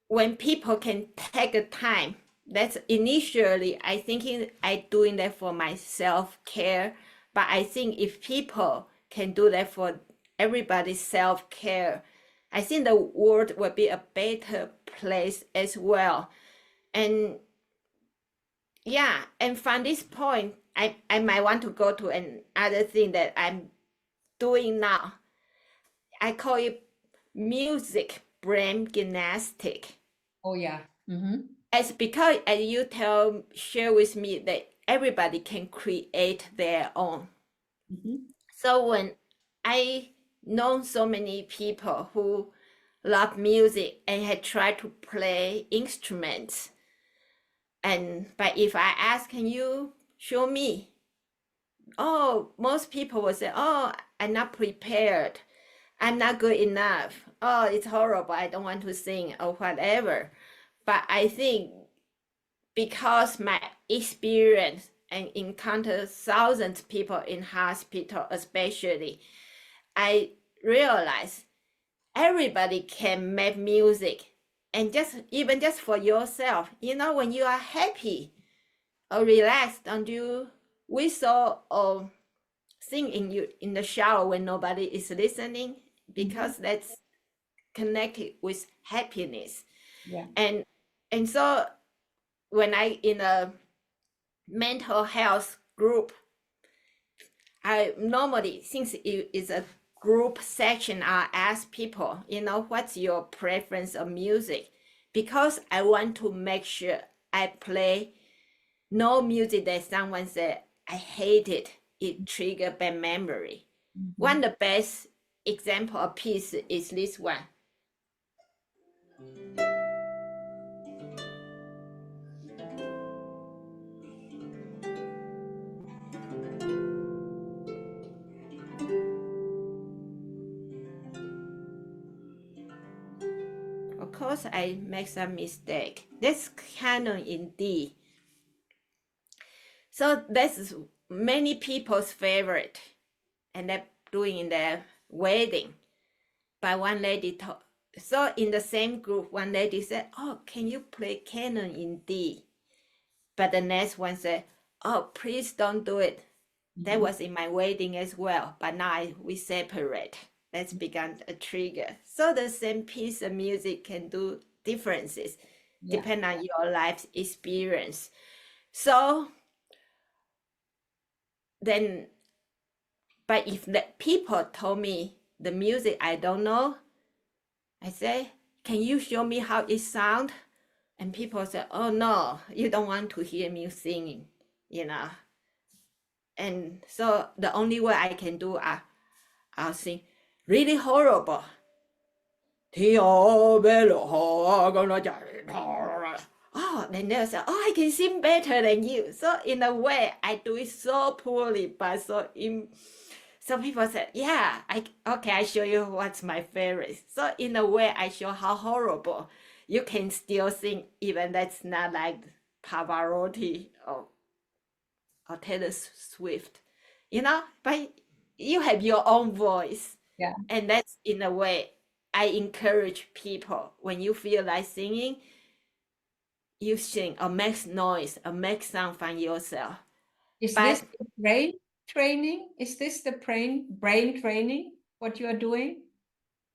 when people can take a time, that's initially I thinking I doing that for my self-care, but I think if people can do that for everybody's self-care, I think the world will be a better place as well. And yeah, and from this point, I might want to go to another thing that I'm doing now. I call it music brain gymnastic. Oh yeah. Mm-hmm. As because as you share with me that everybody can create their own. Mm-hmm. So when I know so many people who love music and had tried to play instruments, and but if I ask, can you show me? Oh, most people will say, oh, I'm not prepared. I'm not good enough. Oh, it's horrible. I don't want to sing or whatever. But I think because my experience and encounter thousands of people in hospital especially, I realize everybody can make music, and just even just for yourself, when you are happy or relaxed, don't you whistle or sing in the shower when nobody is listening, because Mm-hmm. that's connected with happiness. Yeah. And so when I in a mental health group, I normally, since it is a group session, I ask people, what's your preference of music? Because I want to make sure I play no music that someone said, I hate it. It trigger bad memory. Mm-hmm. One of the best example of piece is this one. Of course, I make some mistake. That's canon in D. So that's many people's favorite, and they're doing in their wedding. But one lady told, so in the same group, one lady said, "Oh, can you play canon in D?" But the next one said, "Oh, please don't do it." That was in my wedding as well. But now we separate. That's begun a trigger. So the same piece of music can do differences Yeah. depend on your life experience. So then, but if the people told me the music I don't know, I say, "Can you show me how it sound?" And people say, "Oh no, you don't want to hear me singing, you know." And so the only way I can do, I'll sing really horrible. Oh, then they'll say, "Oh, I can sing better than you." So in a way, I do it so poorly, but so people said, "Yeah, okay, I show you what's my favorite." So in a way, I show how horrible you can still sing, even that's not like Pavarotti or Taylor Swift, but you have your own voice. Yeah. And that's in a way, I encourage people when you feel like singing, you sing or make noise or make sound from yourself. Is this But the brain training? Is this the brain training, what you are doing?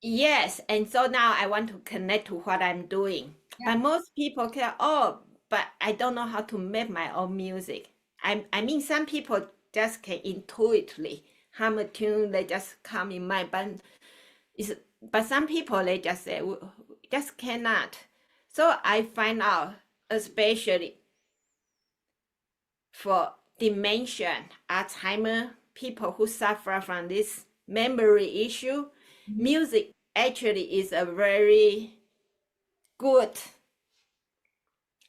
yes, and so now I want to connect to what I'm doing. Yeah. But most people can, oh, but I don't know how to make my own music. I mean, some people just can intuitively hum a tune, they just come in mind. But some people, they just say, just cannot. So I find out, especially for dementia, Alzheimer, people who suffer from this memory issue, Mhm. music actually is a very good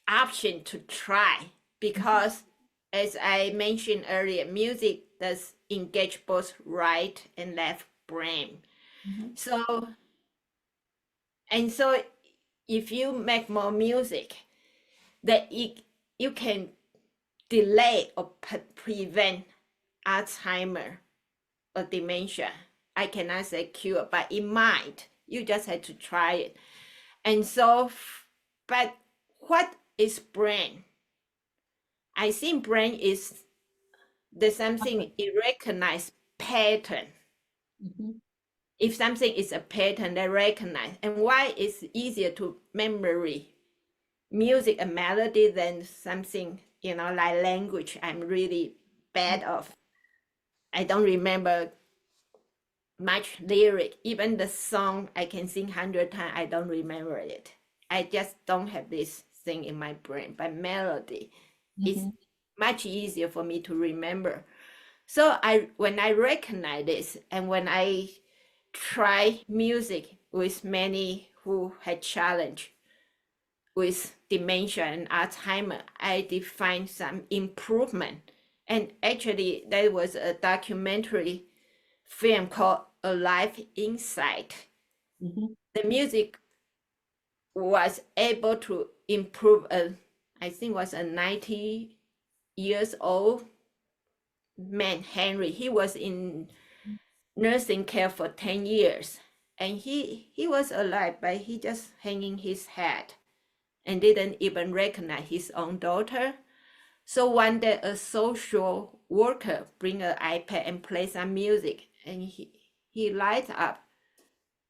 option to try because, as I mentioned earlier, music does engage both right and left brain. Mhm. So, and so if you make more music, that you can delay or prevent Alzheimer or dementia. I cannot say cure, but it might. You just have to try it. And so, but what is brain? I think brain is the something it recognize pattern. Mhm. If something is a pattern, they recognize. And why it's easier to memory music and melody than something, like language I'm really bad of. I don't remember much lyric. Even the song I can sing 100 times, I don't remember it. I just don't have this thing in my brain. But melody is Mhm. much easier for me to remember. So when I recognize this and when I try music with many who had challenge with dementia and Alzheimer, I did find some improvement. And actually, there was a documentary film called Alive Inside. Mhm. The music was able to improve I think was a 90 years old man, Henry. He was in nursing care for 10 years. And he was alive, but he just hanging his head and didn't even recognize his own daughter. So one day a social worker bring an iPad and play some music and he light up.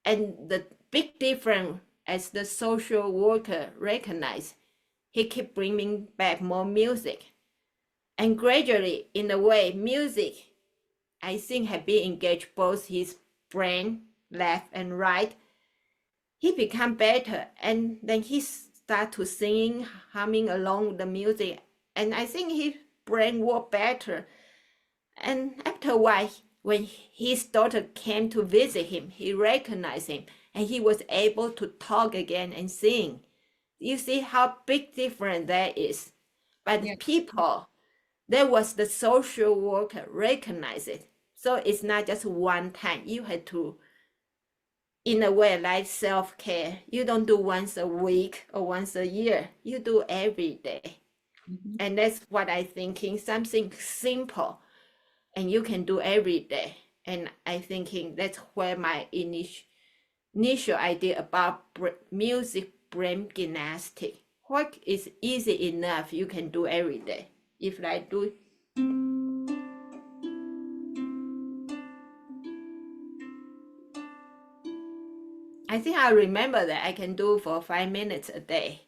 And the big difference as the social worker recognized, he keep bringing back more music. And gradually, in a way, music, I think, had been engaged both his brain, left and right. He become better, and then he start to singing, humming along the music, and I think his brain worked better. And after a while, when his daughter came to visit him, he recognized him, and he was able to talk again and sing. You see how big difference that is. Yeah. But people, there was the social worker recognize it. So it's not just one time. You had to, in a way, like self-care. You don't do once a week or once a year. You do every day. Mhm. And that's what I thinking, something simple and you can do every day. And I thinking that's where my initial idea about music brain gymnastics. What is easy enough you can do every day? If I do, I think I remember that I can do for 5 minutes a day.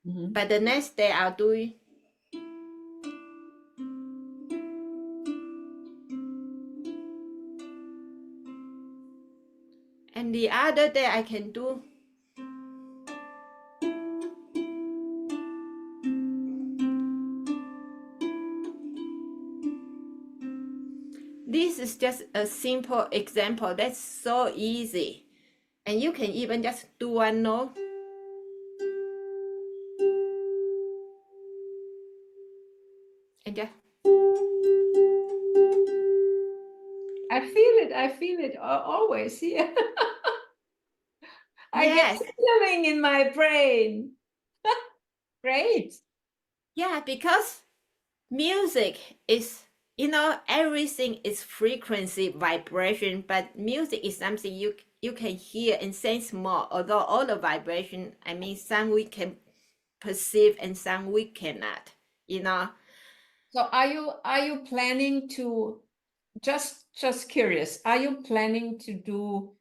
Mhm. But the next day I'll do it. And the other day I can do. This is just a simple example that's so easy. And you can even just do one note. And just, I feel it always here. I get yes, feeling in my brain. Great. yeah, because music is, everything is frequency, vibration, but music is something you can hear and sense more. Although all the vibration, I mean, some we can perceive and some we cannot. You know, So are you planning to just curious, are you planning to do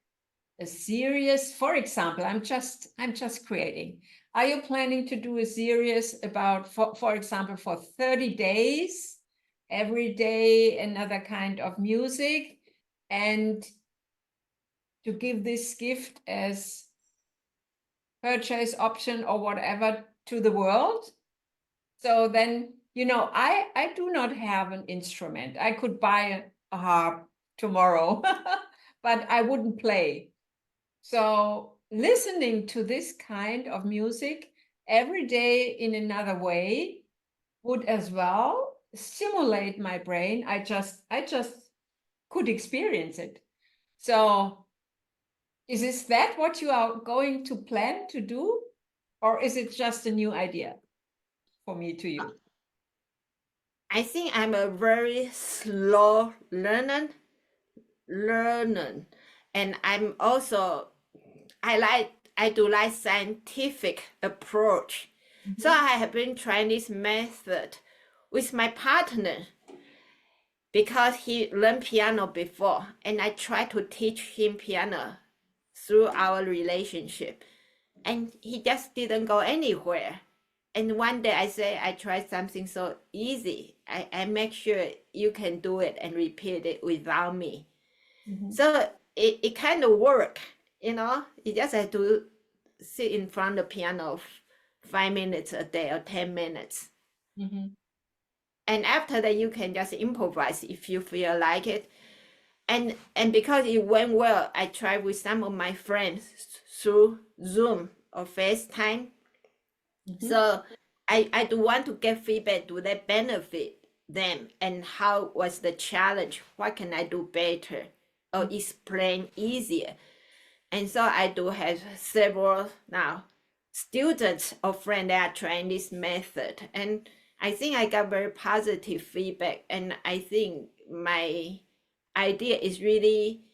a series? For example, I'm just creating. Are you planning to do a series about for example for 30 days, every day another kind of music, and to give this gift as purchase option or whatever to the world? So then, I do not have an instrument. I could buy a harp tomorrow, but I wouldn't play. So listening to this kind of music every day in another way would as well stimulate my brain. I just could experience it. So is that what you are going to plan to do? Or is it just a new idea for me to you? I think I'm a very slow learner, and I'm also I do like scientific approach. So Mhm. I have been trying this method with my partner because he learned piano before, and I try to teach him piano through our relationship, and he just didn't go anywhere. And one day I say I tried something so easy. I make sure you can do it and repeat it without me. Mhm. So it kind of work, You just have to sit in front of the piano 5 minutes a day or 10 minutes. Mhm. And after that you can just improvise if you feel like it. And because it went well, I tried with some of my friends through Zoom or FaceTime. Mhm. So I do want to get feedback. Do they benefit them? And how was the challenge? What can I do better? Or explain easier? And so I do have several now students or friends that are trying this method. And I think I got very positive feedback. And I think my idea is really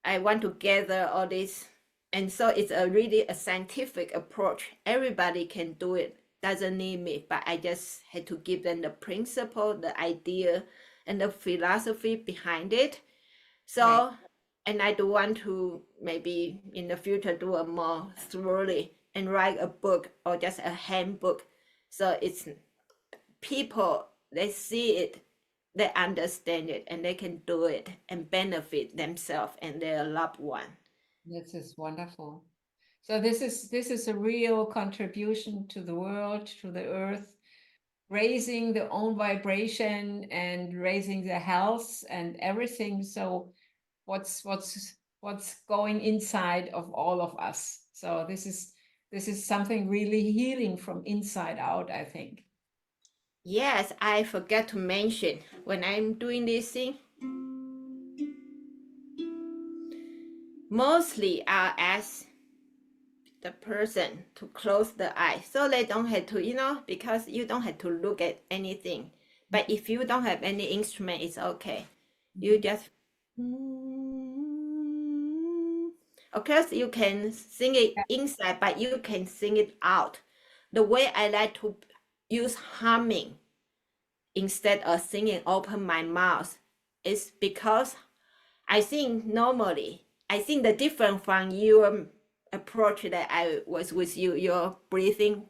I want to gather all this. And so it's a really a scientific approach. Everybody can do it. Doesn't need me, but I just had to give them the principle, the idea, and the philosophy behind it. Right. So, and I do want to maybe in the future do a more thoroughly and write a book or just a handbook. So it's people, they see it, they understand it, and they can do it and benefit themselves and their loved one. This is wonderful. So this is a real contribution to the world, to the earth, raising the own vibration and raising the health and everything. So what's going inside of all of us. So this is something really healing from inside out, I think. Yes, I forgot to mention when I'm doing this thing, mostly I'll ask the person to close the eye so they don't have to, because you don't have to look at anything. But if you don't have any instrument, it's okay. You Mhm. just Of course, you can sing it inside, but you can sing it out. The way I like to use humming instead of singing open my mouth is because I think normally, I think the difference from your approach that I was with you, your breathing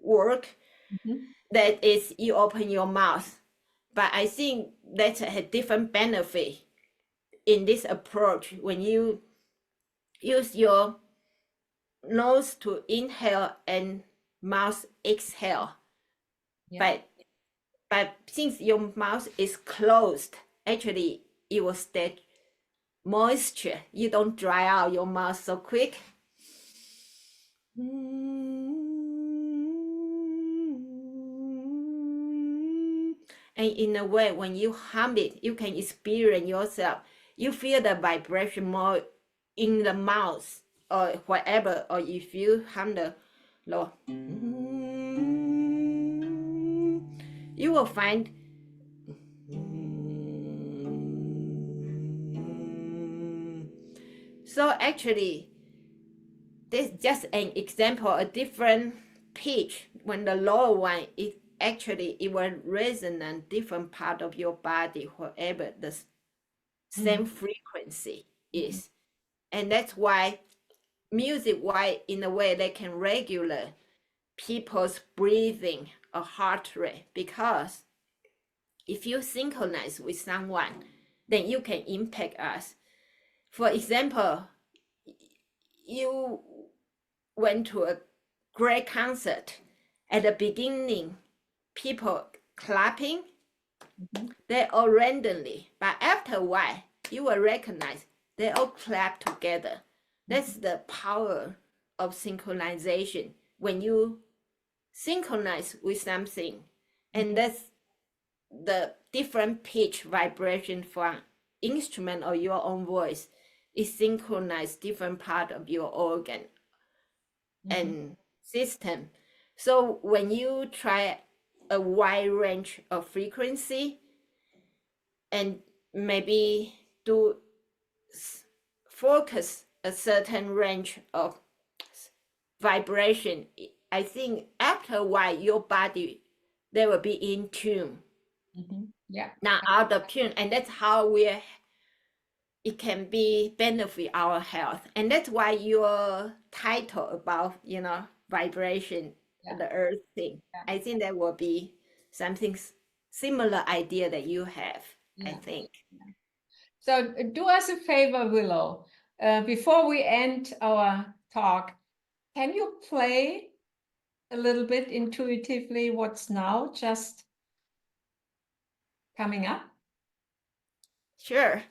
work, Mhm. that is you open your mouth. But I think that's a different benefit in this approach when you use your nose to inhale and mouth exhale. Yeah. But since your mouth is closed, actually it will stay moisture. You don't dry out your mouth so quick. And in a way, when you hum it, you can experience yourself. You feel the vibration more in the mouth or whatever, or if you hum the low, you will find so actually this is just an example, a different pitch. When the lower one, it will resonate different part of your body, wherever the same Mhm. frequency Mhm. is. And that's why music, why in a way they can regulate people's breathing or heart rate, because if you synchronize with someone, then you can impact us. For example, you went to a great concert. At the beginning, people clapping, Mhm. they all randomly, but after a while, you will recognize they all clap together. That's Mhm. the power of synchronization. When you synchronize with something, and Mhm. that's the different pitch vibration from instrument or your own voice, it synchronize different part of your organ Mhm. and system. So when you try a wide range of frequency and maybe do focus a certain range of vibration, I think after a while your body they will be in tune, Mhm. Yeah. not out of tune, and that's how we it can be benefit our health. And that's why your title about vibration, Yeah. the earth thing, Yeah. I think that will be something similar idea that you have, I Yeah. think. So do us a favor, Willow. Before we end our talk, can you play a little bit intuitively what's now just coming up? Sure.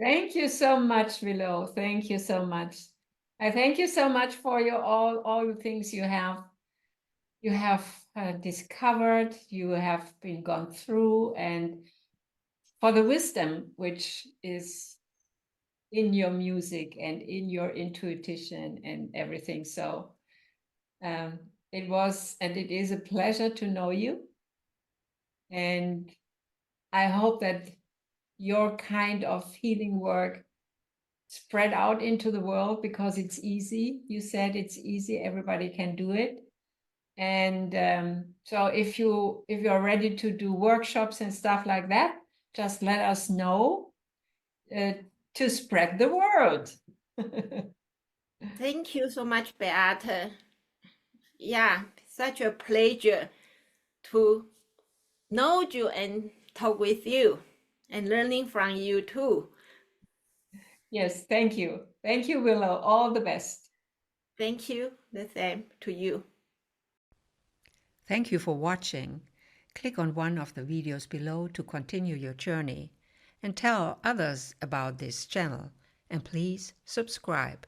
Thank you so much, Willow. Thank you so much. I thank you so much for your all the things you have discovered, you have been gone through, and for the wisdom which is in your music and in your intuition and everything. So it was and it is a pleasure to know you. And I hope that your kind of healing work spread out into the world because it's easy. You said it's easy, everybody can do it. And so if you're ready to do workshops and stuff like that, just let us know uh, to spread the word. Thank you so much, Beate. Yeah, such a pleasure to know you and talk with you and learning from you too. Yes, thank you. Thank you, Willow. All the best. Thank you. The same to you. Thank you for watching. Click on one of the videos below to continue your journey and tell others about this channel. And please subscribe.